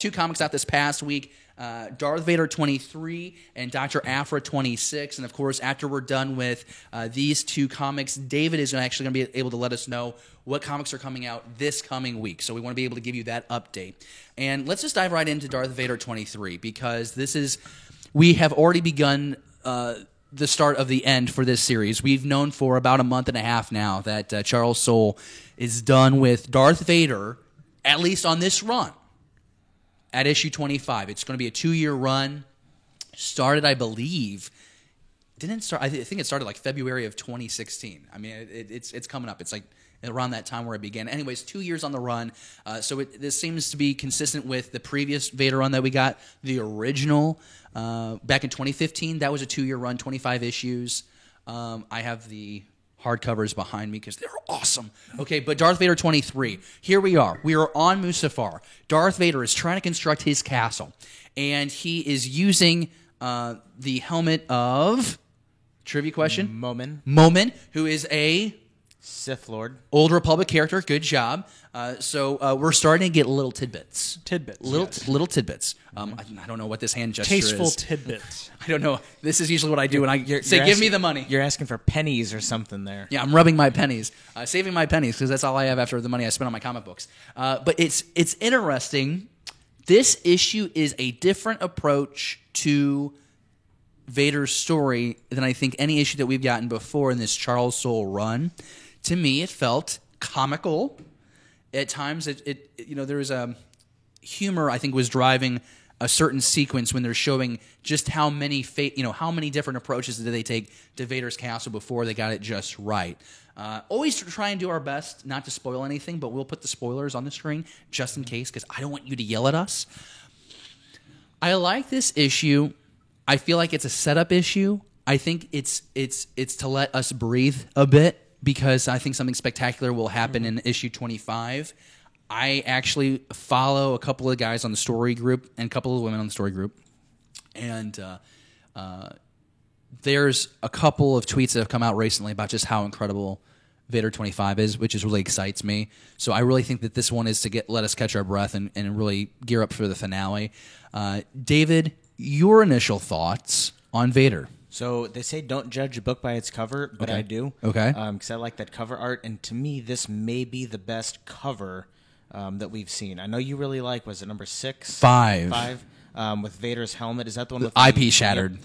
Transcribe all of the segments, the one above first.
two comics out this past week. Darth Vader 23 and Dr. Aphra 26. And, of course, after we're done with these two comics, David is actually going to be able to let us know what comics are coming out this coming week. So we want to be able to give you that update. And let's just dive right into Darth Vader 23 because we have already begun the start of the end for this series. We've known for about a month and a half now that Charles Soule is done with Darth Vader, at least on this run, at issue 25. It's going to be a 2-year run. Started, I believe, didn't start. I think it started like February of 2016. I mean, it's coming up. It's like around that time where it began. Anyways, 2 years on the run. So this seems to be consistent with the previous Vader run that we got, the original back in 2015. That was a 2-year run, 25 issues. I have the hardcovers behind me because they're awesome. Okay, but Darth Vader 23. Here we are. We are on Mustafar. Darth Vader is trying to construct his castle, and he is using the helmet of trivia question. Momin, who is a Sith Lord. Old Republic character. Good job. So we're starting to get little tidbits. Little tidbits. I don't know what this hand gesture Tasteful is. tidbits. I don't know. This is usually what I do when I say, give me the money. You're asking for pennies or something there. Yeah, I'm rubbing my pennies. Saving my pennies because that's all I have after the money I spent on my comic books. But it's interesting. This issue is a different approach to Vader's story than I think any issue that we've gotten before in this Charles Soule run. To me, it felt comical. At times, there was a humor I think was driving a certain sequence when they're showing just how many different approaches did they take to Vader's castle before they got it just right. Always try and do our best not to spoil anything, but we'll put the spoilers on the screen just in case because I don't want you to yell at us. I like this issue. I feel like it's a setup issue. I think it's to let us breathe a bit. Because I think something spectacular will happen in issue 25. I actually follow a couple of guys on the story group and a couple of women on the story group. And there's a couple of tweets that have come out recently about just how incredible Vader 25 is, which really excites me. So I really think that this one is to let us catch our breath and really gear up for the finale. David, your initial thoughts on Vader? So they say don't judge a book by its cover, but I do. Okay. Because I like that cover art, and to me, this may be the best cover that we've seen. I know you really like, was it number 6? 5. With Vader's helmet. Is that the one with the IP shattered?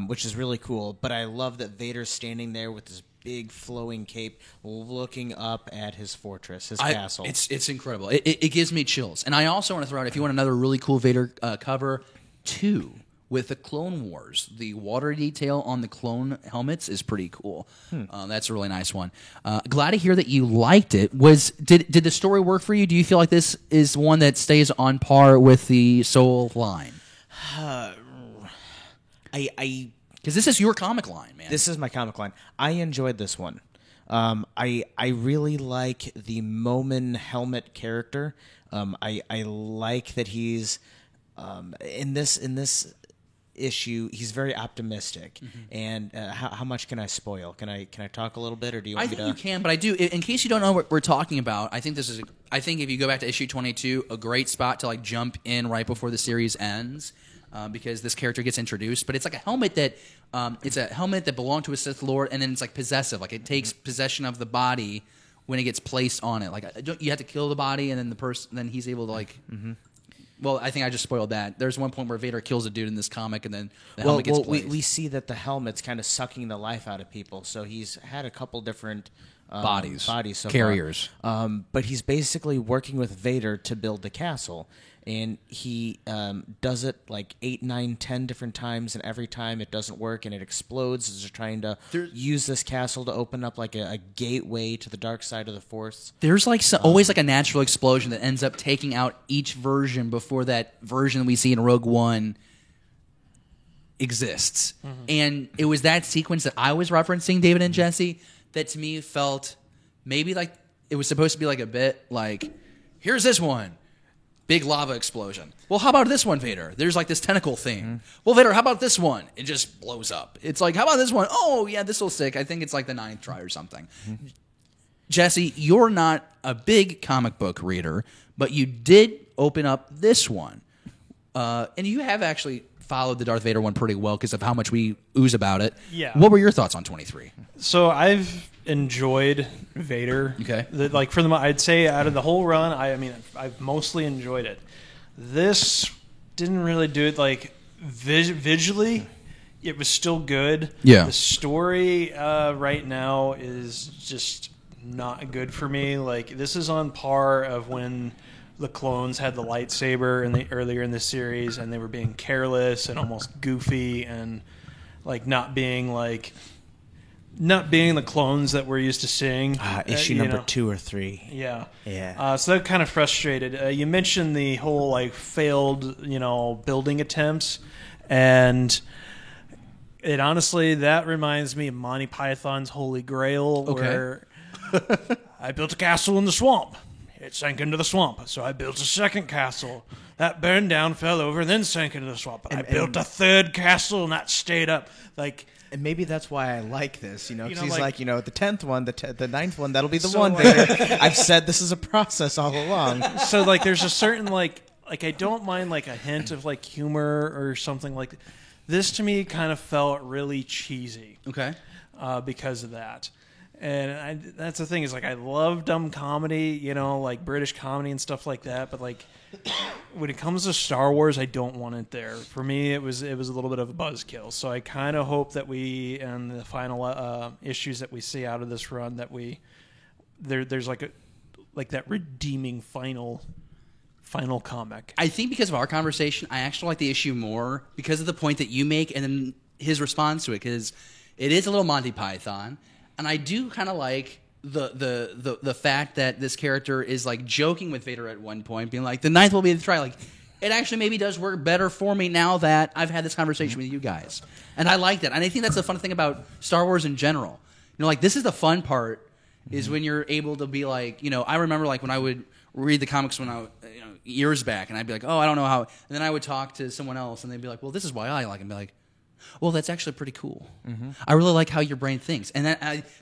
Which is really cool. But I love that Vader's standing there with this big flowing cape looking up at his fortress, his castle. It's incredible. It gives me chills. And I also want to throw out, if you want another really cool Vader cover, 2. With the Clone Wars, the water detail on the clone helmets is pretty cool. That's a really nice one. Glad to hear that you liked it. Did the story work for you? Do you feel like this is one that stays on par with the Soule line? Because this is your comic line, man. This is my comic line. I enjoyed this one. I really like the Momin helmet character. I like that he's in this issue, he's very optimistic. And how much can I spoil? Can I talk a little bit, or do you want me to? I think you can, but I do. In case you don't know what we're talking about, I think if you go back to issue 22, a great spot to like jump in right before the series ends, because this character gets introduced. But it's like a helmet that belonged to a Sith Lord, and then it's like possessive. Like it takes possession of the body when it gets placed on it. Like you have to kill the body, and then then he's able to like. Well, I think I just spoiled that. There's one point where Vader kills a dude in this comic, and then the helmet gets placed. We see that the helmet's kind of sucking the life out of people. So he's had a couple different bodies so carriers. But he's basically working with Vader to build the castle. And he does it like 8, 9, 10 different times, and every time it doesn't work and it explodes as they're trying to use this castle to open up like a gateway to the dark side of the Force. There's like always like a natural explosion that ends up taking out each version before that version we see in Rogue One exists. And it was that sequence that I was referencing, David and Jesse, that to me felt maybe like it was supposed to be like a bit like, here's this one. Big lava explosion. Well, how about this one, Vader? There's like this tentacle thing. Well, Vader, how about this one? It just blows up. It's like, how about this one? Oh, yeah, this will stick. I think it's like the 9th try or something. Jesse, you're not a big comic book reader, but you did open up this one. And you have actually followed the Darth Vader one pretty well because of how much we ooze about it. Yeah. What were your thoughts on 23? So I've enjoyed Vader. Okay. I'd say out of the whole run, I've mostly enjoyed it. This didn't really do it visually. It was still good. Yeah. The story right now is just not good for me. Like, this is on par of when the clones had the lightsaber earlier in the series, and they were being careless and almost goofy, and not being the clones that we're used to seeing. Issue number 2 or 3. Yeah. Yeah. So that kind of frustrated. You mentioned the whole failed, building attempts, and it honestly, that reminds me of Monty Python's Holy Grail, where I built a castle in the swamp. It sank into the swamp, so I built a second castle. That burned down, fell over, and then sank into the swamp. And I built a third castle, and that stayed up. And maybe that's why I like this, because he's the 10th one, the 9th one, that'll be the one. I've said this is a process all along. So there's a certain I don't mind a hint of humor or something like that. This to me kind of felt really cheesy. Okay. Because of that. And that's the thing is I love dumb comedy, British comedy and stuff like that. But when it comes to Star Wars, I don't want it there. For me, it was a little bit of a buzzkill. So I kind of hope that we, and the final issues that we see out of this run, that there's that redeeming final comic. I think because of our conversation, I actually like the issue more because of the point that you make and then his response to it, because it is a little Monty Python. And I do kind of like the fact that this character is joking with Vader at one point, being like, the 9th will be the try. It actually maybe does work better for me now that I've had this conversation with you guys. And I like that. And I think that's the fun thing about Star Wars in general. This is the fun part, is when you're able to be I remember when I would read the comics when I years back, and I'd be like, oh, I don't know how. And then I would talk to someone else, and they'd be like, well, this is why I like it. And be like, well, that's actually pretty cool. Mm-hmm. I really like how your brain thinks. And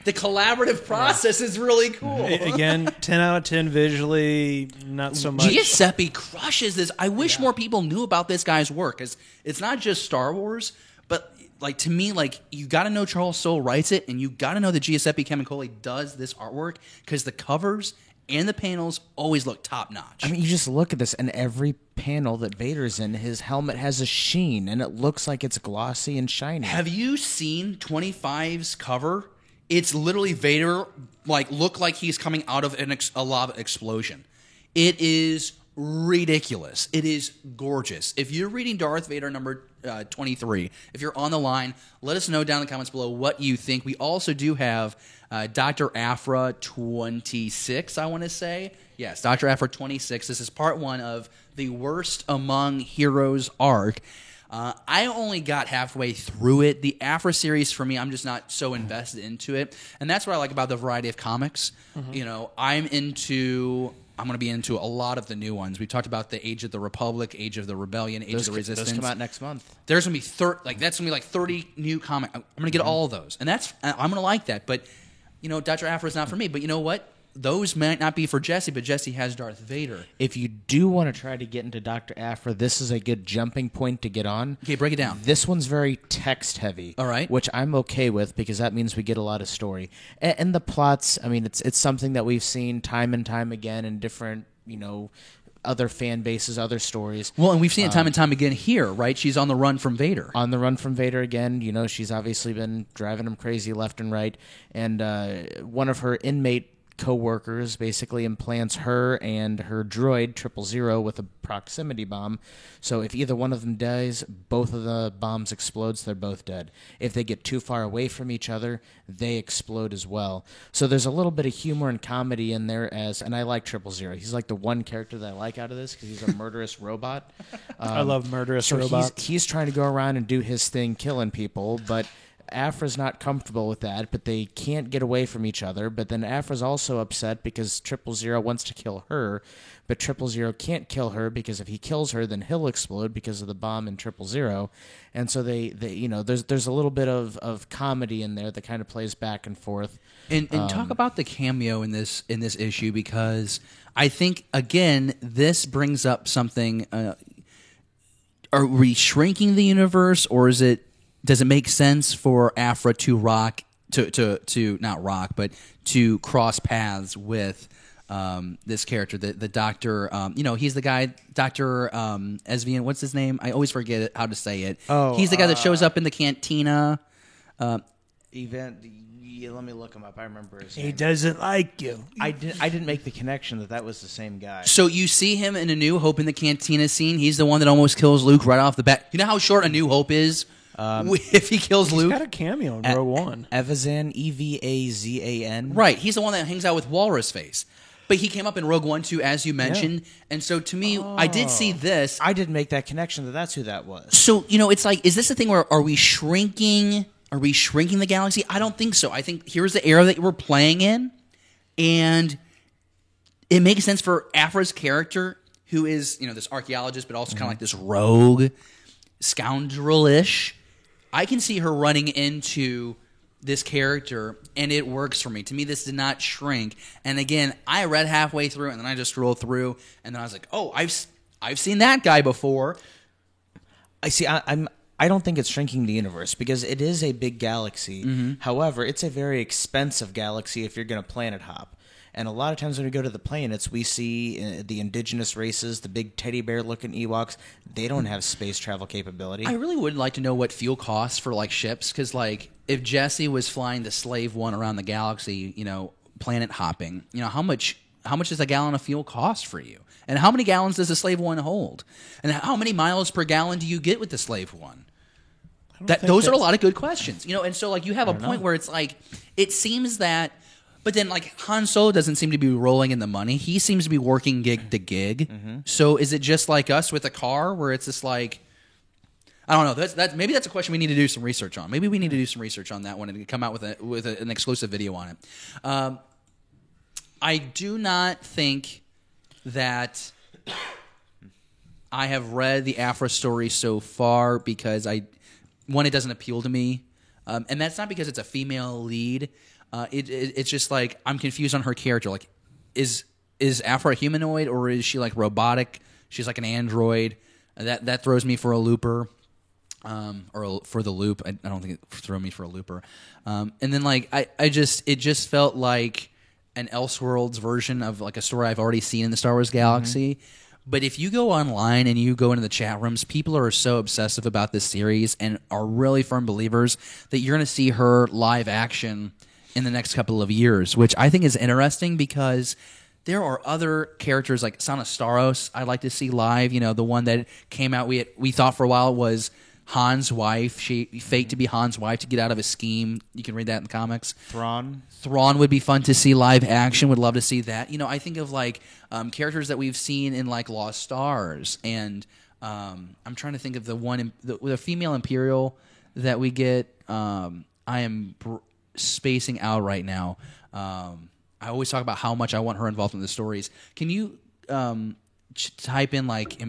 the collaborative process is really cool. Again, 10 out of 10 visually, not so much. Giuseppe crushes this. I wish more people knew about this guy's work, because it's not just Star Wars, but to me, you got to know Charles Soule writes it, and you got to know that Giuseppe Camuncoli does this artwork, because the covers and the panels always look top notch. I mean, you just look at this, and every panel that Vader's in, his helmet has a sheen, and it looks like it's glossy and shiny. Have you seen 25's cover? It's literally Vader, look like he's coming out of a lava explosion. It is ridiculous. It is gorgeous. If you're reading Darth Vader number 23, if you're on the line, let us know down in the comments below what you think. We also do have Dr. Aphra 26, I want to say. Yes, Dr. Aphra 26. This is part 1 of the Worst Among Heroes arc. I only got halfway through it. The Aphra series, for me, I'm just not so invested into it. And that's what I like about the variety of comics. Mm-hmm. I'm going to be into a lot of the new ones. We talked about the Age of the Republic, Age of the Rebellion, Age of the Resistance. Those come out next month. There's going to be that's going to be 30 new comics. I'm going to get all of those, and I'm going to like that. But Dr. Aphra is not for me. But you know what? Those might not be for Jesse, but Jesse has Darth Vader. If you do want to try to get into Dr. Aphra, this is a good jumping point to get on. Okay, break it down. This one's very text heavy. All right. Which I'm okay with, because that means we get a lot of story. And the plots, it's something that we've seen time and time again in different, other fan bases, other stories. Well, and we've seen it time and time again here, right? She's on the run from Vader. On the run from Vader again. She's obviously been driving him crazy left and right. And one of her inmate co-workers basically implants her and her droid 000 with a proximity bomb. So if either one of them dies, both of the bombs explode, so they're both dead. If they get too far away from each other, they explode as well. So there's a little bit of humor and comedy in there, and I like 000. He's the one character that I like out of this, because he's a murderous robot. I love murderous robots. He's trying to go around and do his thing, killing people, but Aphra's not comfortable with that, but they can't get away from each other. But then Aphra's also upset because 000 wants to kill her, but 000 can't kill her, because if he kills her, then he'll explode because of the bomb in 000. And so they there's a little bit of comedy in there that kind of plays back and forth. And talk about the cameo in this issue, because I think, again, this brings up something. are we shrinking the universe, or does it make sense for Aphra to not rock, but to cross paths with this character, the doctor? He's the guy, Dr. Esvian. What's his name? I always forget how to say it. Oh, he's the guy that shows up in the cantina. Event. Yeah, let me look him up. I remember his He name. doesn't like you. I didn't make the connection that was the same guy. So you see him in A New Hope in the cantina scene. He's the one that almost kills Luke right off the bat. You know how short A New Hope is? If he kills He's Luke? got a cameo in Rogue One. Evazan, Evazan. Right. He's the one that hangs out with Walrus Face. But he came up in Rogue One too, as you mentioned. And so to me, I did see this. I didn't make that connection that that's who that was. So, it's like, is this a thing where are we shrinking? Are we shrinking the galaxy? I don't think so. I think here's the era that we're playing in. And it makes sense for Aphra's character, who is, this archaeologist, but also kind of like this rogue, scoundrel-ish. I can see her running into this character, and it works for me. To me, this did not shrink. And again, I read halfway through, and then I just scrolled through, and then I was like, oh, I've seen that guy before. I see. I don't think it's shrinking the universe because it is a big galaxy. Mm-hmm. However, it's a very expensive galaxy if you're going to planet hop. And a lot of times when we go to the planets, we see the indigenous races, the big teddy bear looking Ewoks. They don't have space travel capability. I really would like to know what fuel costs for like ships, because like if Jesse was flying the Slave One around the galaxy, planet hopping, how much does a gallon of fuel cost for you? And how many gallons does the Slave One hold? And how many miles per gallon do you get with the Slave One? Those are a lot of good questions, and so like you have a point where it's like it seems that, but then like Han Solo doesn't seem to be rolling in the money. He seems to be working gig to gig. Mm-hmm. So is it just like us with a car where it's just like, I don't know. Maybe that's a question we need to do some research on. Maybe we need to do some research on that one and come out with an exclusive video on it. I do not think that I have read the Aphra story so far because it doesn't appeal to me, and that's not because it's a female lead. It's just like I'm confused on her character. Like, is Aphra a humanoid or is she like robotic? She's like an android. That throws me for a looper, or for the loop. I don't think it threw me for a looper. And then like it just felt like an Elseworlds version of like a story I've already seen in the Star Wars galaxy. Mm-hmm. But if you go online and you go into the chat rooms, people are so obsessive about this series and are really firm believers that you're going to see her live action in the next couple of years, which I think is interesting because there are other characters like Sana Staros I'd like to see live. The one that came out we thought for a while was Han's wife. She faked to be Han's wife to get out of a scheme. You can read that in the comics. Thrawn would be fun to see live action. Would love to see that. I think of like characters that we've seen in like Lost Stars, and I'm trying to think of the one the female Imperial that we get. I am spacing out right now. I always talk about how much I want her involved in the stories. Can you type in like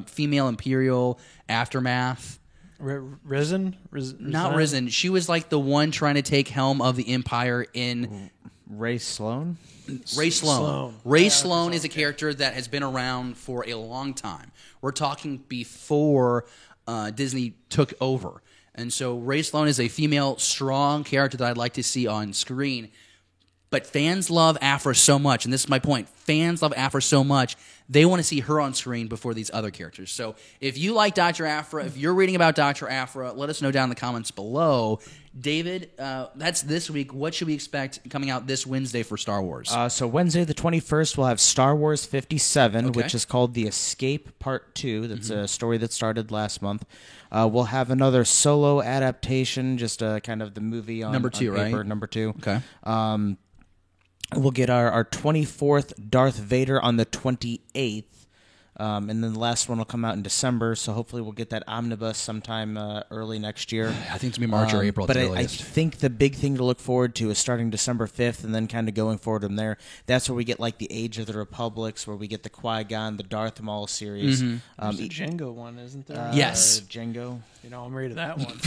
female Imperial aftermath? Risen? Not Risen. She was like the one trying to take helm of the Empire in Ray Sloan. Ray Sloan. Ray Sloan is a character that has been around for a long time. We're talking before Disney took over. And so Ray Sloan is a female, strong character that I'd like to see on screen. But fans love Aphra so much, and this is my point. Fans love Aphra so much, they want to see her on screen before these other characters. So if you like Dr. Aphra, if you're reading about Dr. Aphra, let us know down in the comments below. David, that's this week. What should we expect coming out this Wednesday for Star Wars? So Wednesday the 21st, we'll have Star Wars 57, Okay. which is called The Escape Part 2. That's a story that started last month. We'll have another solo adaptation, just kind of the movie on Number 2, on paper, right? Number 2. Okay. We'll get our 24th Darth Vader on the 28th. And then the last one will come out in December, so hopefully we'll get that omnibus sometime early next year. I think it's going to be March or April at But the I earliest. think the big thing to look forward to is starting December 5th and then kind of going forward from there. That's where we get like the Age of the Republics, where we get the Qui-Gon, the Darth Maul series. Mm-hmm. There's a Django one, isn't there? Yes. Django. I'm ready to that one.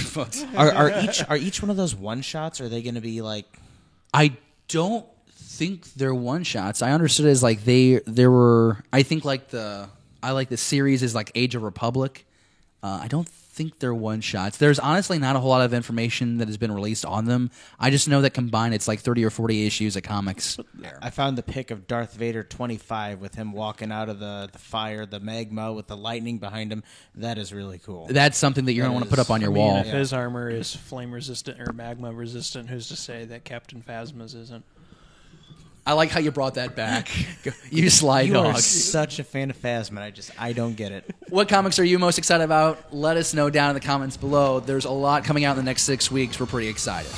Are each one of those one-shots, are they going to be like... I don't think they're one-shots. I understood it as like there were... I think like I like the series is like Age of Republic. I don't think they're one-shots. There's honestly not a whole lot of information that has been released on them. I just know that combined it's like 30 or 40 issues of comics. I found the pic of Darth Vader 25 with him walking out of the fire, the magma with the lightning behind him. That is really cool. That's something that you're going to want to put up on your wall. If his armor is flame resistant or magma resistant, who's to say that Captain Phasma's isn't? I like how you brought that back. You sly You dog. are such a fan of Phasma. I don't get it. What comics are you most excited about? Let us know down in the comments below. There's a lot coming out in the next 6 weeks. We're pretty excited.